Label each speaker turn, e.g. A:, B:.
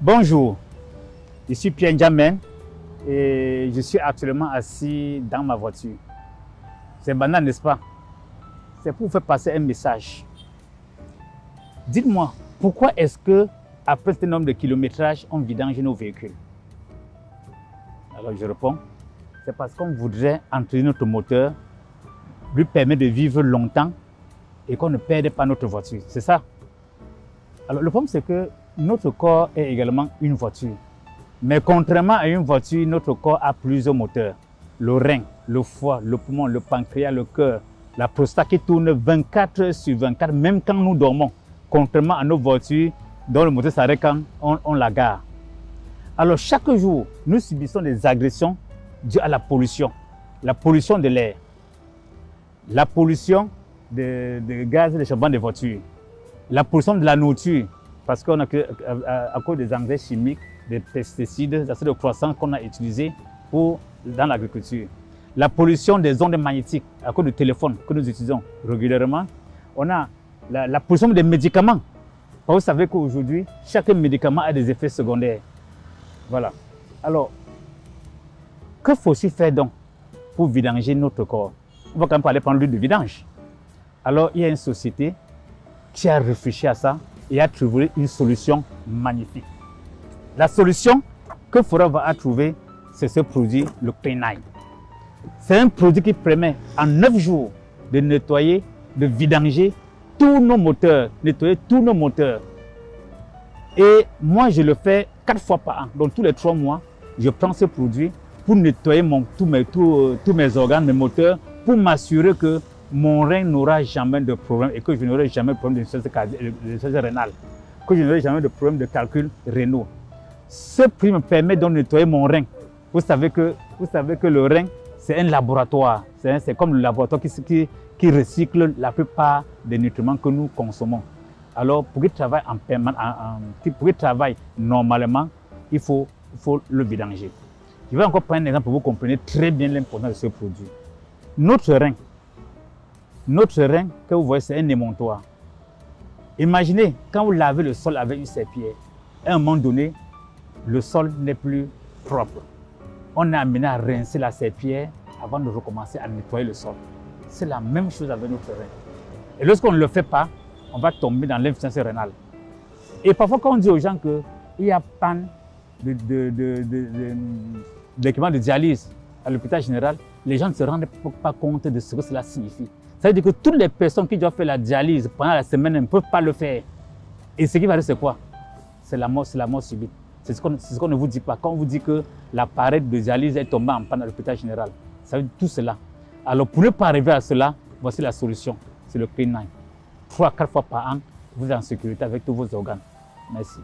A: Bonjour, je suis Pierre Ndiamène et je suis actuellement assis dans ma voiture. C'est banal, n'est-ce pas? C'est pour vous faire passer un message. Dites-moi, pourquoi est-ce que après ce nombre de kilométrages, on vidange nos véhicules? Alors je réponds, c'est parce qu'on voudrait entretenir notre moteur, lui permettre de vivre longtemps et qu'on ne perde pas notre voiture. C'est ça? Alors le problème, c'est que notre corps est également une voiture. Mais contrairement à une voiture, notre corps a plusieurs moteurs. Le rein, le foie, le poumon, le pancréas, le cœur, la prostate qui tourne 24 heures sur 24, même quand nous dormons. Contrairement à nos voitures, dont le moteur s'arrête quand on la gare. Alors chaque jour, nous subissons des agressions dues à la pollution de l'air, la pollution de gaz et de charbon des voitures, la pollution de la nourriture, parce qu'on a à cause des engrais chimiques, des pesticides, des acides de croissance qu'on a utilisés dans l'agriculture. La pollution des ondes magnétiques à cause du téléphone que nous utilisons régulièrement. On a la pollution des médicaments. Vous savez qu'aujourd'hui, chaque médicament a des effets secondaires. Voilà. Alors, que faut-il faire donc pour vidanger notre corps? On va quand même aller prendre l'huile de vidange. Alors, il y a une société qui a réfléchi à ça et a trouvé une solution magnifique. La solution que Fora va trouver, c'est ce produit, le Clean9. C'est un produit qui permet en 9 jours de nettoyer, de vidanger tous nos moteurs, nettoyer tous nos moteurs. Et moi, je le fais 4 fois par an. Donc tous les 3 mois, je prends ce produit pour nettoyer tous mes organes, mes moteurs, pour m'assurer que mon rein n'aura jamais de problème et que je n'aurai jamais de problème d'insuffisance rénale, que je n'aurai jamais de problème de calcul rénaux. Ce prix me permet de nettoyer mon rein. Vous savez que le rein, c'est un laboratoire. C'est comme le laboratoire qui recycle la plupart des nutriments que nous consommons. Alors, pour qu'il travaille pour qu'il travaille normalement, il faut le vidanger. Je vais encore prendre un exemple pour que vous compreniez très bien l'importance de ce produit. Notre rein, que vous voyez, c'est un émontoire. Imaginez, quand vous lavez le sol avec une serpillière, à un moment donné, le sol n'est plus propre. On est amené à rincer la serpillière avant de recommencer à nettoyer le sol. C'est la même chose avec notre rein. Et lorsqu'on ne le fait pas, on va tomber dans l'insuffisance rénale. Et parfois, quand on dit aux gens qu'il y a panne d'équipement de dialyse à l'hôpital général, les gens ne se rendent pas compte de ce que cela signifie. Ça veut dire que toutes les personnes qui doivent faire la dialyse pendant la semaine ne peuvent pas le faire. Et ce qui va arriver, c'est quoi? C'est la mort subite. C'est ce qu'on ne vous dit pas. Quand on vous dit que l'appareil de dialyse est tombé en panne à l'hôpital général, ça veut dire tout cela. Alors pour ne pas arriver à cela, voici la solution. C'est le Clean9. 3 à 4 fois par an, vous êtes en sécurité avec tous vos organes. Merci.